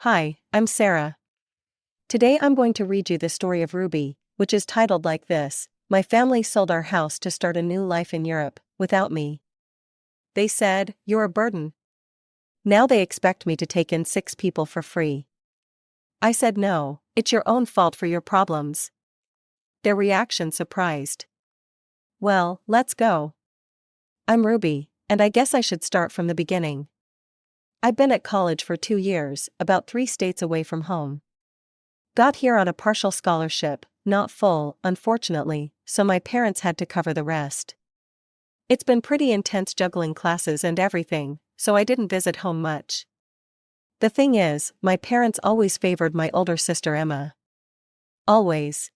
Hi, I'm Sarah. Today I'm going to read you the story of Ruby, which is titled like this: My family sold our house to start a new life in Europe, without me. They said, "You're a burden." Now they expect me to take in 6 people for free. I said no, it's your own fault for your problems. Their reaction surprised. Well, let's go. I'm Ruby, and I guess I should start from the beginning. I've been at college for 2 years, about 3 states away from home. Got here on a partial scholarship, not full, unfortunately, so my parents had to cover the rest. It's been pretty intense juggling classes and everything, so I didn't visit home much. The thing is, my parents always favored my older sister Emma. Always.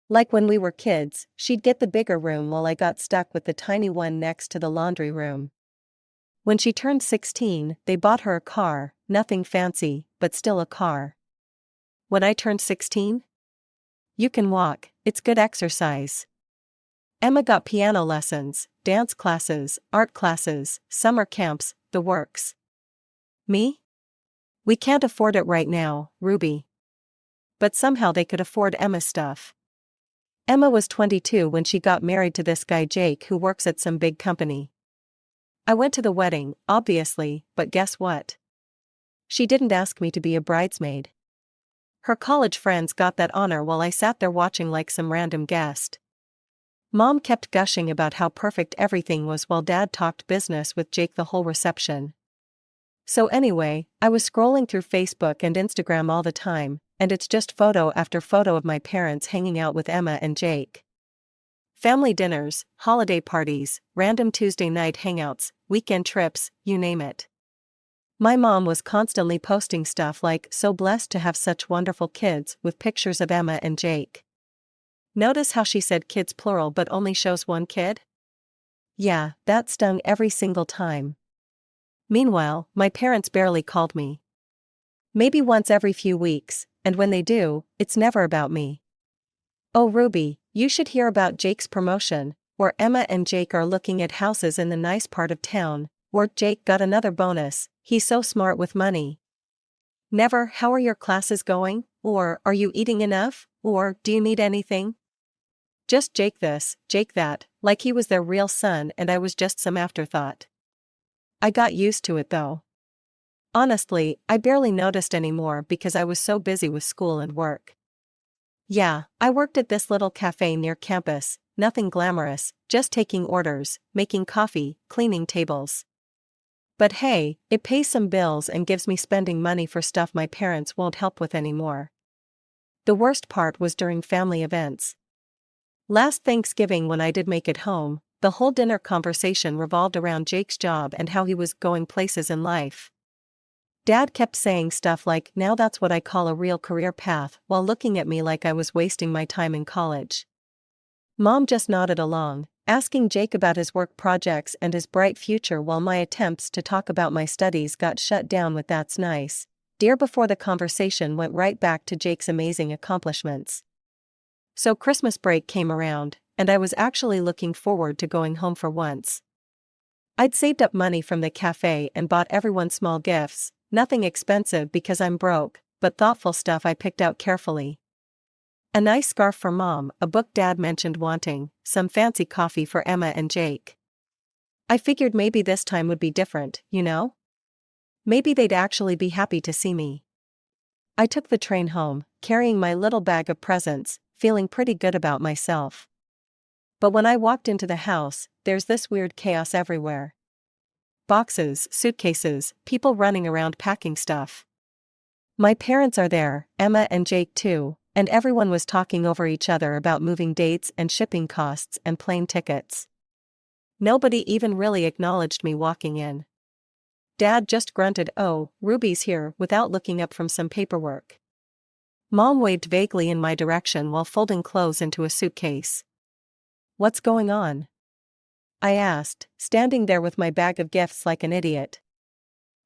Like when we were kids, she'd get the bigger room while I got stuck with the tiny one next to the laundry room. When she turned 16, they bought her a car, nothing fancy, but still a car. When I turned 16? You can walk, it's good exercise. Emma got piano lessons, dance classes, art classes, summer camps, the works. Me? We can't afford it right now, Ruby. But somehow they could afford Emma's stuff. Emma was 22 when she got married to this guy Jake who works at some big company. I went to the wedding, obviously, but guess what? She didn't ask me to be a bridesmaid. Her college friends got that honor while I sat there watching like some random guest. Mom kept gushing about how perfect everything was while Dad talked business with Jake the whole reception. So anyway, I was scrolling through Facebook and Instagram all the time, and it's just photo after photo of my parents hanging out with Emma and Jake. Family dinners, holiday parties, random Tuesday night hangouts, weekend trips, you name it. My mom was constantly posting stuff like "so blessed to have such wonderful kids" with pictures of Emma and Jake. Notice how she said kids plural but only shows one kid? Yeah, that stung every single time. Meanwhile, my parents barely called me. Maybe once every few weeks, and when they do, it's never about me. Oh Ruby, you should hear about Jake's promotion, where Emma and Jake are looking at houses in the nice part of town, where Jake got another bonus, he's so smart with money. Never "how are your classes going?" or "are you eating enough?" or "do you need anything?" Just Jake this, Jake that, like he was their real son and I was just some afterthought. I got used to it though. Honestly, I barely noticed anymore because I was so busy with school and work. Yeah, I worked at this little cafe near campus, nothing glamorous, just taking orders, making coffee, cleaning tables. But hey, it pays some bills and gives me spending money for stuff my parents won't help with anymore. The worst part was during family events. Last Thanksgiving when I did make it home, the whole dinner conversation revolved around Jake's job and how he was going places in life. Dad kept saying stuff like, "Now that's what I call a real career path," while looking at me like I was wasting my time in college. Mom just nodded along, asking Jake about his work projects and his bright future while my attempts to talk about my studies got shut down with "that's nice, dear" before the conversation went right back to Jake's amazing accomplishments. So Christmas break came around, and I was actually looking forward to going home for once. I'd saved up money from the cafe and bought everyone small gifts, nothing expensive because I'm broke, but thoughtful stuff I picked out carefully. A nice scarf for Mom, a book Dad mentioned wanting, some fancy coffee for Emma and Jake. I figured maybe this time would be different, you know? Maybe they'd actually be happy to see me. I took the train home, carrying my little bag of presents, feeling pretty good about myself. But when I walked into the house, there's this weird chaos everywhere. Boxes, suitcases, people running around packing stuff. My parents are there, Emma and Jake too, and everyone was talking over each other about moving dates and shipping costs and plane tickets. Nobody even really acknowledged me walking in. Dad just grunted, "Oh, Ruby's here," without looking up from some paperwork. Mom waved vaguely in my direction while folding clothes into a suitcase. "What's going on?" I asked, standing there with my bag of gifts like an idiot.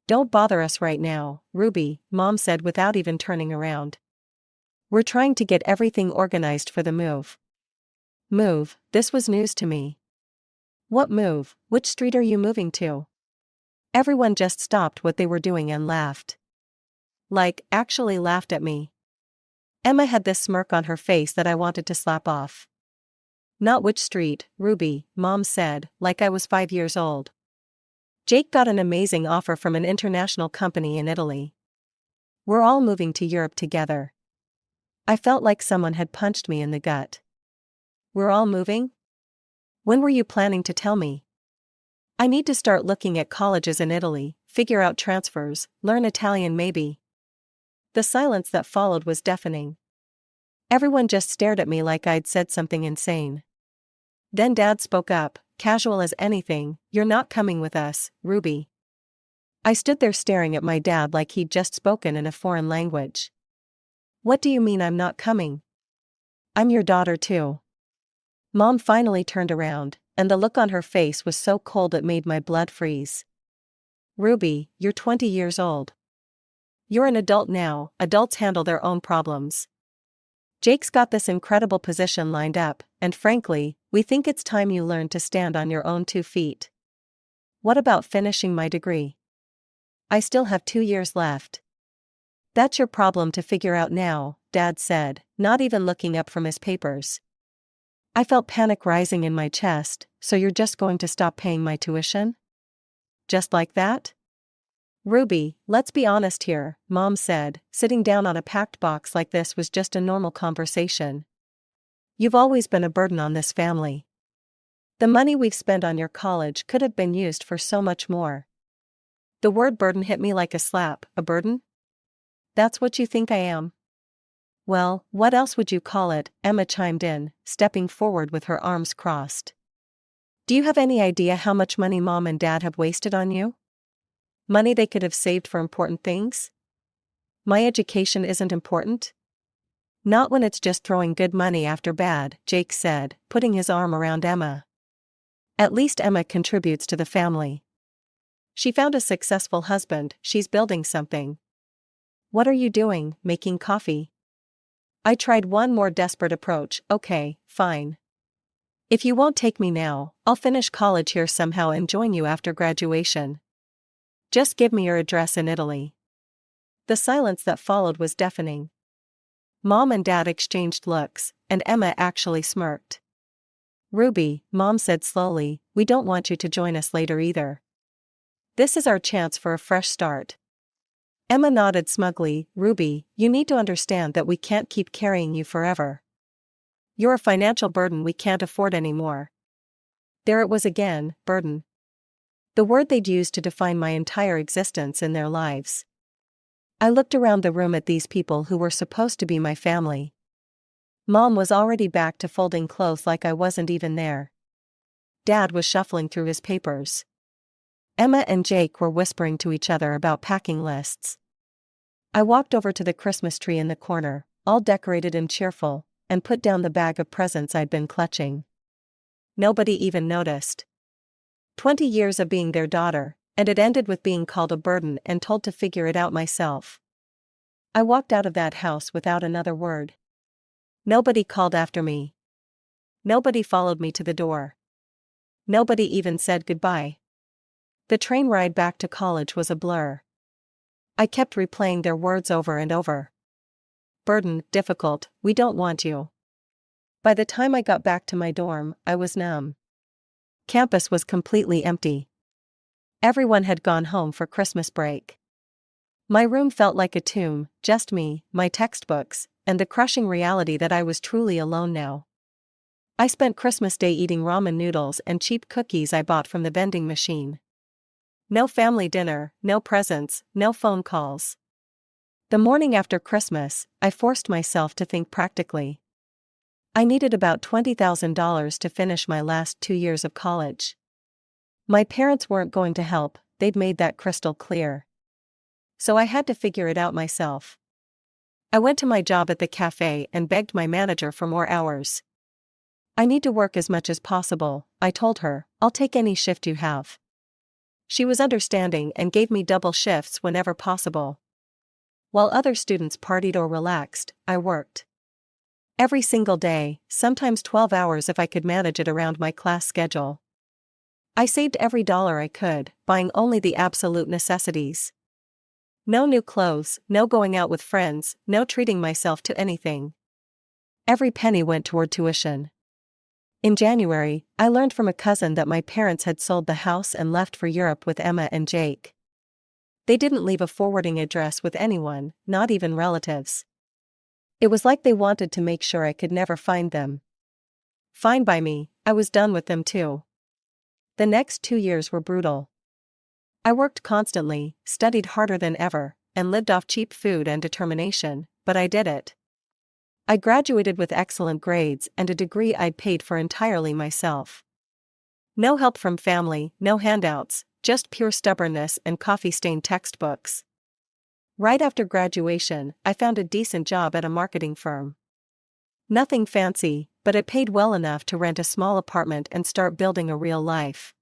"Don't bother us right now, Ruby," Mom said without even turning around. "We're trying to get everything organized for the move." Move, this was news to me. What move? Which street are you moving to? Everyone just stopped what they were doing and laughed. Like, actually laughed at me. Emma had this smirk on her face that I wanted to slap off. Not which street, Ruby, Mom said, like I was 5 years old. Jake got an amazing offer from an international company in Italy. We're all moving to Europe together. I felt like someone had punched me in the gut. We're all moving? When were you planning to tell me? I need to start looking at colleges in Italy, figure out transfers, learn Italian maybe. The silence that followed was deafening. Everyone just stared at me like I'd said something insane. Then Dad spoke up, casual as anything, "You're not coming with us, Ruby." I stood there staring at my dad like he'd just spoken in a foreign language. "What do you mean I'm not coming? I'm your daughter too." Mom finally turned around, and the look on her face was so cold it made my blood freeze. "Ruby, you're 20 years old. You're an adult now, adults handle their own problems. Jake's got this incredible position lined up, and frankly, we think it's time you learn to stand on your own 2 feet. What about finishing my degree? I still have 2 years left." "That's your problem to figure out now," Dad said, not even looking up from his papers. I felt panic rising in my chest. "So you're just going to stop paying my tuition? Just like that?" "Ruby, let's be honest here," Mom said, sitting down on a packed box like this was just a normal conversation. "You've always been a burden on this family. The money we've spent on your college could have been used for so much more." The word burden hit me like a slap. "A burden? That's what you think I am?" "Well, what else would you call it?" Emma chimed in, stepping forward with her arms crossed. "Do you have any idea how much money Mom and Dad have wasted on you? Money they could have saved for important things? My education isn't important?" "Not when it's just throwing good money after bad," Jake said, putting his arm around Emma. "At least Emma contributes to the family. She found a successful husband, she's building something." "What are you doing, making coffee?" I tried one more desperate approach. "Okay, fine. If you won't take me now, I'll finish college here somehow and join you after graduation. Just give me your address in Italy." The silence that followed was deafening. Mom and Dad exchanged looks, and Emma actually smirked. "Ruby," Mom said slowly, "we don't want you to join us later either. This is our chance for a fresh start." Emma nodded smugly. "Ruby, you need to understand that we can't keep carrying you forever. You're a financial burden we can't afford anymore." There it was again, burden. The word they'd used to define my entire existence in their lives. I looked around the room at these people who were supposed to be my family. Mom was already back to folding clothes like I wasn't even there. Dad was shuffling through his papers. Emma and Jake were whispering to each other about packing lists. I walked over to the Christmas tree in the corner, all decorated and cheerful, and put down the bag of presents I'd been clutching. Nobody even noticed. 20 years of being their daughter, and it ended with being called a burden and told to figure it out myself. I walked out of that house without another word. Nobody called after me. Nobody followed me to the door. Nobody even said goodbye. The train ride back to college was a blur. I kept replaying their words over and over. Burden, difficult, we don't want you. By the time I got back to my dorm, I was numb. Campus was completely empty. Everyone had gone home for Christmas break. My room felt like a tomb, just me, my textbooks, and the crushing reality that I was truly alone now. I spent Christmas Day eating ramen noodles and cheap cookies I bought from the vending machine. No family dinner, no presents, no phone calls. The morning after Christmas, I forced myself to think practically. I needed about $20,000 to finish my last 2 years of college. My parents weren't going to help, they'd made that crystal clear. So I had to figure it out myself. I went to my job at the cafe and begged my manager for more hours. "I need to work as much as possible," I told her. "I'll take any shift you have." She was understanding and gave me double shifts whenever possible. While other students partied or relaxed, I worked. Every single day, sometimes 12 hours if I could manage it around my class schedule. I saved every dollar I could, buying only the absolute necessities. No new clothes, no going out with friends, no treating myself to anything. Every penny went toward tuition. In January, I learned from a cousin that my parents had sold the house and left for Europe with Emma and Jake. They didn't leave a forwarding address with anyone, not even relatives. It was like they wanted to make sure I could never find them. Fine by me, I was done with them too. The next 2 years were brutal. I worked constantly, studied harder than ever, and lived off cheap food and determination, but I did it. I graduated with excellent grades and a degree I'd paid for entirely myself. No help from family, no handouts, just pure stubbornness and coffee-stained textbooks. Right after graduation, I found a decent job at a marketing firm. Nothing fancy, but it paid well enough to rent a small apartment and start building a real life.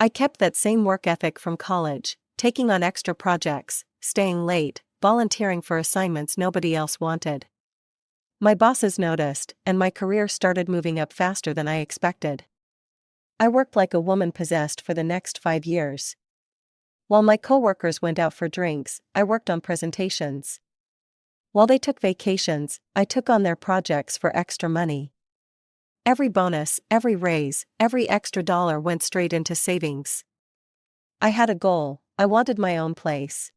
I kept that same work ethic from college, taking on extra projects, staying late, volunteering for assignments nobody else wanted. My bosses noticed, and my career started moving up faster than I expected. I worked like a woman possessed for the next 5 years. While my coworkers went out for drinks, I worked on presentations. While they took vacations, I took on their projects for extra money. Every bonus, every raise, every extra dollar went straight into savings. I had a goal, I wanted my own place.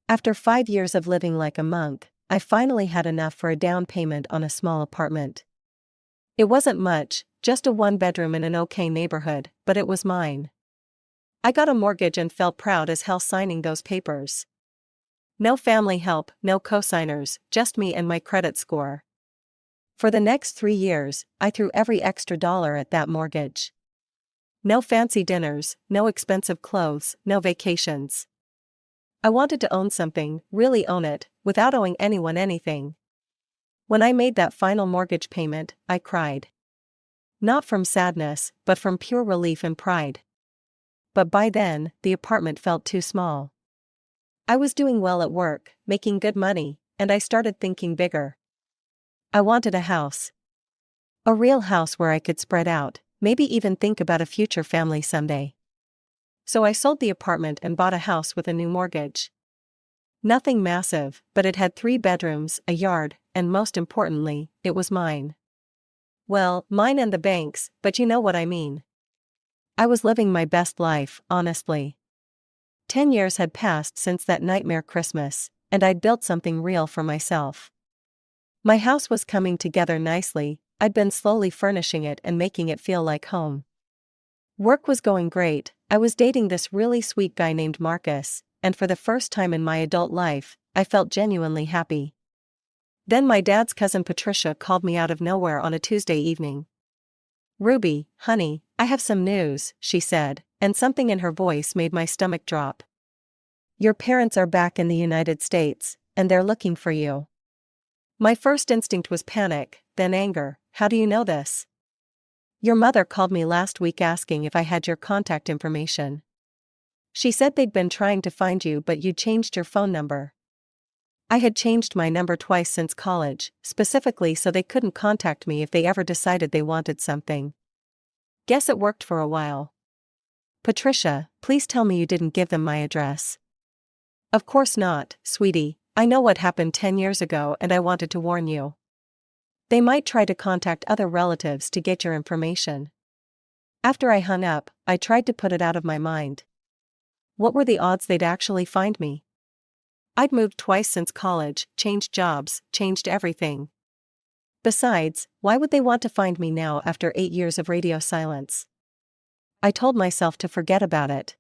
After 5 years of living like a monk, I finally had enough for a down payment on a small apartment. It wasn't much, just a 1-bedroom in an okay neighborhood, but it was mine. I got a mortgage and felt proud as hell signing those papers. No family help, no cosigners, just me and my credit score. For the next 3 years, I threw every extra dollar at that mortgage. No fancy dinners, no expensive clothes, no vacations. I wanted to own something, really own it, without owing anyone anything. When I made that final mortgage payment, I cried. Not from sadness, but from pure relief and pride. But by then, the apartment felt too small. I was doing well at work, making good money, and I started thinking bigger. I wanted a house. A real house where I could spread out, maybe even think about a future family someday. So I sold the apartment and bought a house with a new mortgage. Nothing massive, but it had 3 bedrooms, a yard, and most importantly, it was mine. Well, mine and the bank's, but you know what I mean. I was living my best life, honestly. 10 years had passed since that nightmare Christmas, and I'd built something real for myself. My house was coming together nicely, I'd been slowly furnishing it and making it feel like home. Work was going great, I was dating this really sweet guy named Marcus, and for the first time in my adult life, I felt genuinely happy. Then my dad's cousin Patricia called me out of nowhere on a Tuesday evening. "Ruby, honey, I have some news," she said, and something in her voice made my stomach drop. "Your parents are back in the United States, and they're looking for you." My first instinct was panic, then anger. "How do you know this?" "Your mother called me last week asking if I had your contact information. She said they'd been trying to find you but you'd changed your phone number." I had changed my number twice since college, specifically so they couldn't contact me if they ever decided they wanted something. Guess it worked for a while. "Patricia, please tell me you didn't give them my address." "Of course not, sweetie, I know what happened 10 years ago and I wanted to warn you. They might try to contact other relatives to get your information." After I hung up, I tried to put it out of my mind. What were the odds they'd actually find me? I'd moved twice since college, changed jobs, changed everything. Besides, why would they want to find me now after 8 years of radio silence? I told myself to forget about it.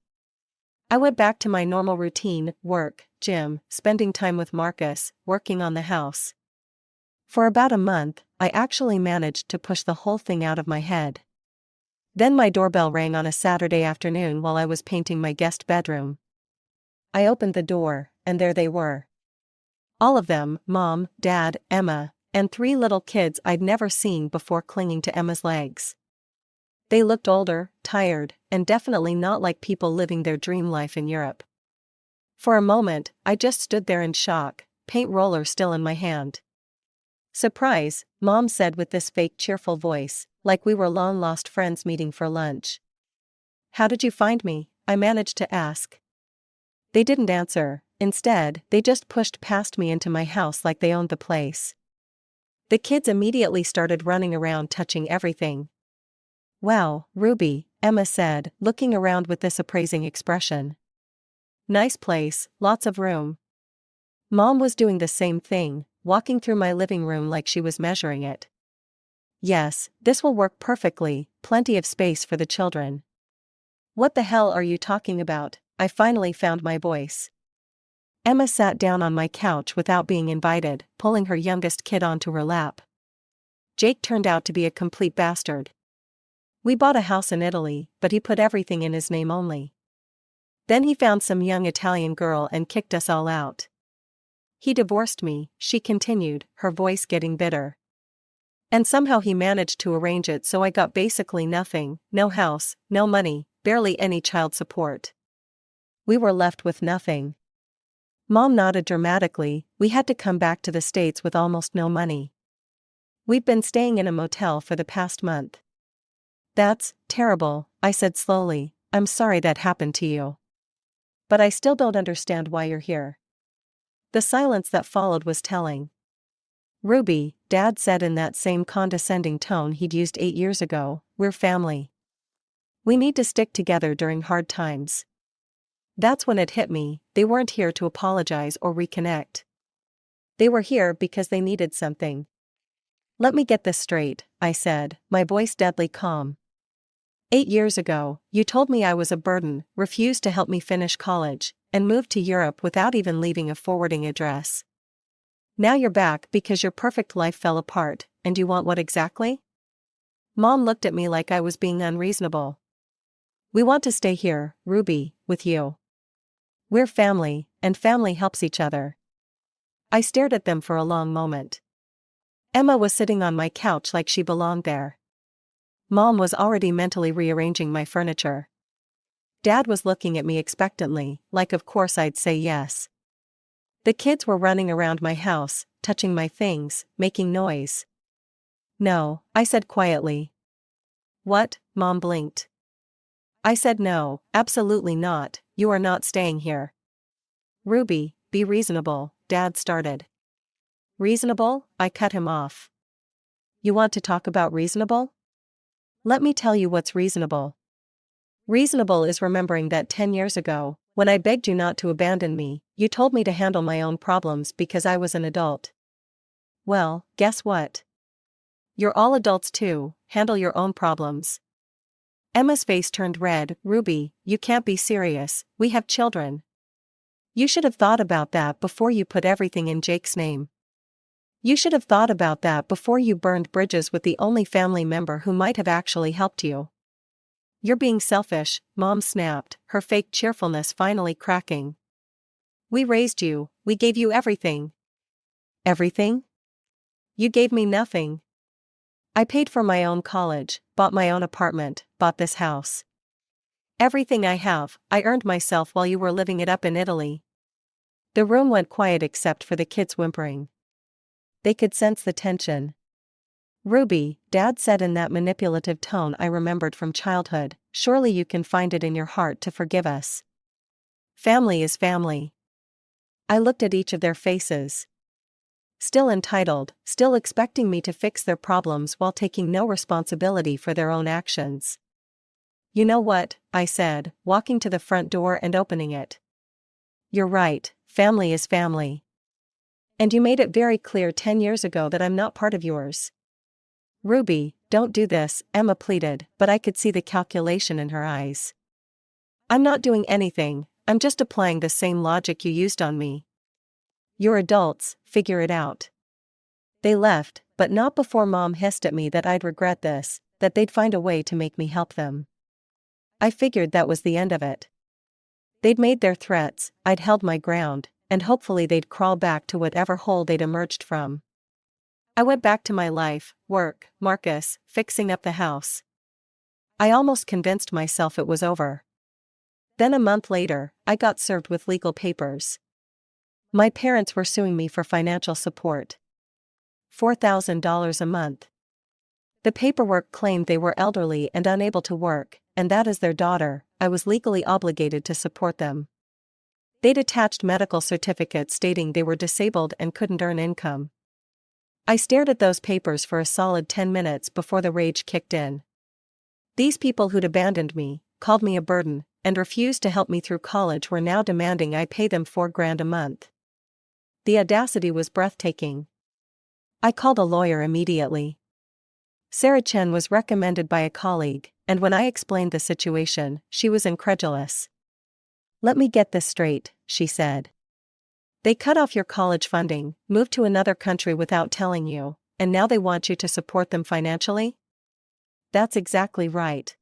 I went back to my normal routine, work, gym, spending time with Marcus, working on the house. For about a month, I actually managed to push the whole thing out of my head. Then my doorbell rang on a Saturday afternoon while I was painting my guest bedroom. I opened the door, and there they were. All of them, Mom, Dad, Emma, and 3 little kids I'd never seen before clinging to Emma's legs. They looked older, tired, and definitely not like people living their dream life in Europe. For a moment, I just stood there in shock, paint roller still in my hand. "Surprise," Mom said with this fake cheerful voice, like we were long-lost friends meeting for lunch. "How did you find me?" I managed to ask. They didn't answer, Instead, they just pushed past me into my house like they owned the place. The kids immediately started running around touching everything. "Wow, Ruby," Emma said, looking around with this appraising expression. "Nice place, lots of room." Mom was doing the same thing, walking through my living room like she was measuring it. "Yes, this will work perfectly, plenty of space for the children." "What the hell are you talking about?" I finally found my voice. Emma sat down on my couch without being invited, pulling her youngest kid onto her lap. Jake turned out to be a complete bastard. We bought a house in Italy, but he put everything in his name only. Then he found some young Italian girl and kicked us all out. He divorced me, she continued, her voice getting bitter. And somehow he managed to arrange it so I got basically nothing, no house, no money, barely any child support. We were left with nothing. Mom nodded dramatically. We had to come back to the States with almost no money. We've been staying in a motel for the past month. "That's terrible," I said slowly. "I'm sorry that happened to you. But I still don't understand why you're here." The silence that followed was telling. "Ruby," Dad said in that same condescending tone he'd used 8 years ago, "we're family. We need to stick together during hard times." That's when it hit me, they weren't here to apologize or reconnect. They were here because they needed something. "Let me get this straight," I said, my voice deadly calm. 8 years ago, you told me I was a burden, refused to help me finish college, and moved to Europe without even leaving a forwarding address. Now you're back because your perfect life fell apart, and you want what exactly?" Mom looked at me like I was being unreasonable. "We want to stay here, Ruby, with you. We're family, and family helps each other." I stared at them for a long moment. Emma was sitting on my couch like she belonged there. Mom was already mentally rearranging my furniture. Dad was looking at me expectantly, like of course I'd say yes. The kids were running around my house, touching my things, making noise. "No," I said quietly. "What?" Mom blinked. I said no, absolutely not, you are not staying here. "Ruby, be reasonable," Dad started. "Reasonable?" I cut him off. "You want to talk about reasonable? Let me tell you what's reasonable. Reasonable is remembering that 10 years ago, when I begged you not to abandon me, you told me to handle my own problems because I was an adult. Well, guess what? You're all adults too, handle your own problems." Emma's face turned red. "Ruby, you can't be serious, we have children. You should have thought about that before you put everything in Jake's name. You should have thought about that before you burned bridges with the only family member who might have actually helped you. You're being selfish," Mom snapped, her fake cheerfulness finally cracking. "We raised you, we gave you everything." "Everything? You gave me nothing. I paid for my own college, bought my own apartment, bought this house. Everything I have, I earned myself while you were living it up in Italy." The room went quiet except for the kids whimpering. They could sense the tension. "Ruby," Dad said in that manipulative tone I remembered from childhood, "surely you can find it in your heart to forgive us. Family is family." I looked at each of their faces. Still entitled, still expecting me to fix their problems while taking no responsibility for their own actions. "You know what?" I said, walking to the front door and opening it. "You're right, family is family. And you made it very clear 10 years ago that I'm not part of yours." "Ruby, don't do this," Emma pleaded, but I could see the calculation in her eyes. "I'm not doing anything, I'm just applying the same logic you used on me. You're adults, figure it out." They left, but not before Mom hissed at me that I'd regret this, that they'd find a way to make me help them. I figured that was the end of it. They'd made their threats, I'd held my ground, and hopefully they'd crawl back to whatever hole they'd emerged from. I went back to my life, work, Marcus, fixing up the house. I almost convinced myself it was over. Then a month later, I got served with legal papers. My parents were suing me for financial support. $4,000 a month. The paperwork claimed they were elderly and unable to work, and that as their daughter, I was legally obligated to support them. They'd attached medical certificates stating they were disabled and couldn't earn income. I stared at those papers for a solid 10 minutes before the rage kicked in. These people who'd abandoned me, called me a burden, and refused to help me through college were now demanding I pay them $4,000 a month. The audacity was breathtaking. I called a lawyer immediately. Sarah Chen was recommended by a colleague, and when I explained the situation, she was incredulous. "Let me get this straight," she said. "They cut off your college funding, moved to another country without telling you, and now they want you to support them financially?" "That's exactly right."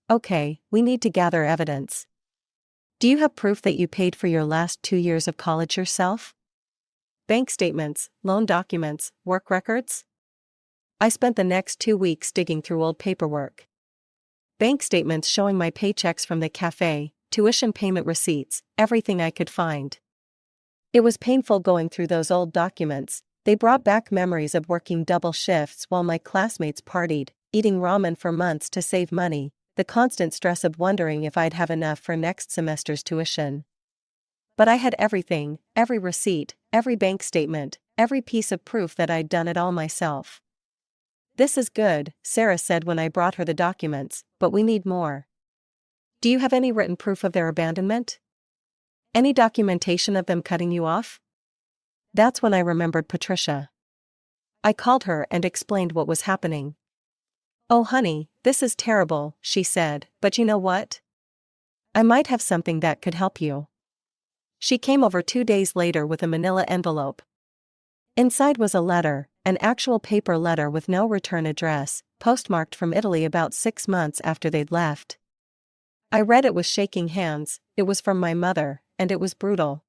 "Okay, we need to gather evidence. Do you have proof that you paid for your last 2 years of college yourself? Bank statements, loan documents, work records?" I spent the next 2 weeks digging through old paperwork. Bank statements showing my paychecks from the cafe, tuition payment receipts, everything I could find. It was painful going through those old documents. They brought back memories of working double shifts while my classmates partied, eating ramen for months to save money, the constant stress of wondering if I'd have enough for next semester's tuition. But I had everything, every receipt, every bank statement, every piece of proof that I'd done it all myself. "This is good," Sarah said when I brought her the documents, "but we need more. Do you have any written proof of their abandonment? Any documentation of them cutting you off?" That's when I remembered Patricia. I called her and explained what was happening. "Oh honey, this is terrible," she said, "but you know what? I might have something that could help you." She came over 2 days later with a manila envelope. Inside was a letter, an actual paper letter with no return address, postmarked from Italy about 6 months after they'd left. I read it with shaking hands. It was from my mother, and it was brutal.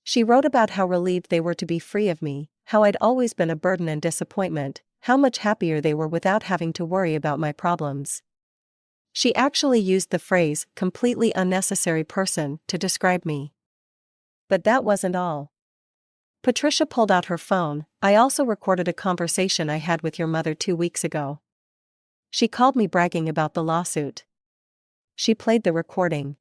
She wrote about how relieved they were to be free of me, how I'd always been a burden and disappointment, how much happier they were without having to worry about my problems. She actually used the phrase, "completely unnecessary person," to describe me. But that wasn't all. Patricia pulled out her phone. "I also recorded a conversation I had with your mother 2 weeks ago." She called me bragging about the lawsuit. She played the recording.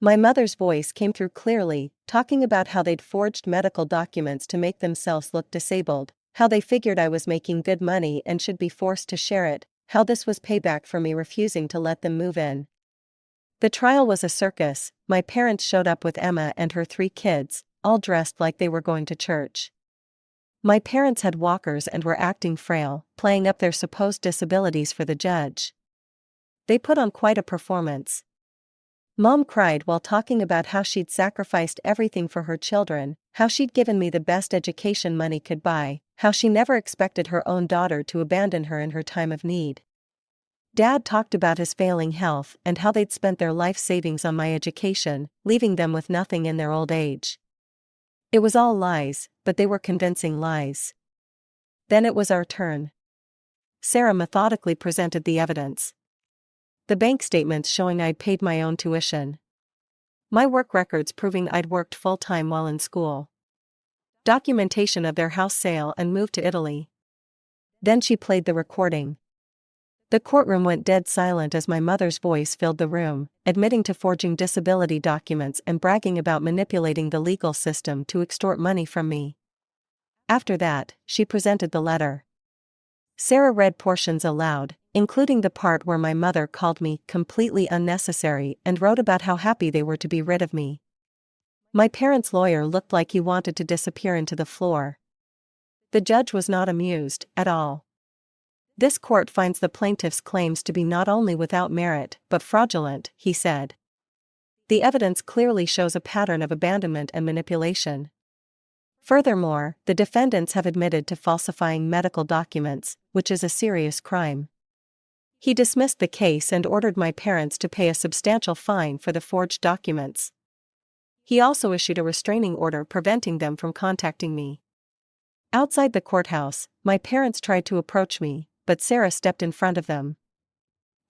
My mother's voice came through clearly, talking about how they'd forged medical documents to make themselves look disabled, how they figured I was making good money and should be forced to share it, how this was payback for me refusing to let them move in. The trial was a circus. My parents showed up with Emma and her 3 kids, all dressed like they were going to church. My parents had walkers and were acting frail, playing up their supposed disabilities for the judge. They put on quite a performance. Mom cried while talking about how she'd sacrificed everything for her children, how she'd given me the best education money could buy, how she never expected her own daughter to abandon her in her time of need. Dad talked about his failing health and how they'd spent their life savings on my education, leaving them with nothing in their old age. It was all lies, but they were convincing lies. Then it was our turn. Sarah methodically presented the evidence. The bank statements showing I'd paid my own tuition. My work records proving I'd worked full-time while in school. Documentation of their house sale and move to Italy. Then she played the recording. The courtroom went dead silent as my mother's voice filled the room, admitting to forging disability documents and bragging about manipulating the legal system to extort money from me. After that, she presented the letter. Sarah read portions aloud, including the part where my mother called me completely unnecessary and wrote about how happy they were to be rid of me. My parents' lawyer looked like he wanted to disappear into the floor. The judge was not amused at all. "This court finds the plaintiff's claims to be not only without merit but fraudulent," he said. "The evidence clearly shows a pattern of abandonment and manipulation. Furthermore, the defendants have admitted to falsifying medical documents, which is a serious crime." He dismissed the case and ordered my parents to pay a substantial fine for the forged documents. He also issued a restraining order preventing them from contacting me. Outside the courthouse, my parents tried to approach me, but Sarah stepped in front of them.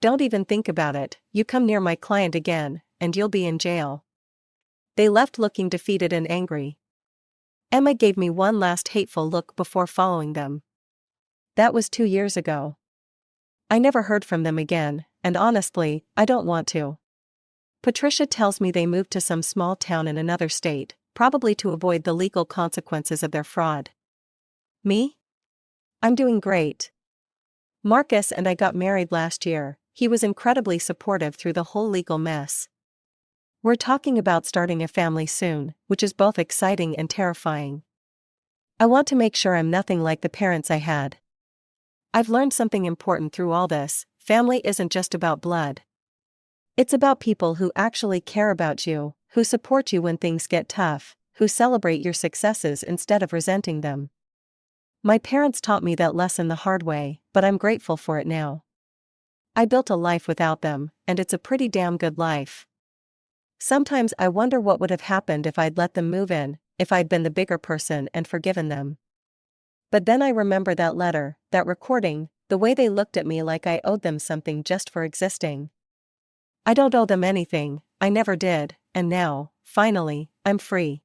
"Don't even think about it. You come near my client again, and you'll be in jail." They left looking defeated and angry. Emma gave me one last hateful look before following them. That was 2 years ago. I never heard from them again, and honestly, I don't want to. Patricia tells me they moved to some small town in another state, probably to avoid the legal consequences of their fraud. Me? I'm doing great. Marcus and I got married last year. He was incredibly supportive through the whole legal mess. We're talking about starting a family soon, which is both exciting and terrifying. I want to make sure I'm nothing like the parents I had. I've learned something important through all this: family isn't just about blood. It's about people who actually care about you, who support you when things get tough, who celebrate your successes instead of resenting them. My parents taught me that lesson the hard way, but I'm grateful for it now. I built a life without them, and it's a pretty damn good life. Sometimes I wonder what would have happened if I'd let them move in, if I'd been the bigger person and forgiven them. But then I remember that letter, that recording, the way they looked at me like I owed them something just for existing. I don't owe them anything, I never did, and now, finally, I'm free.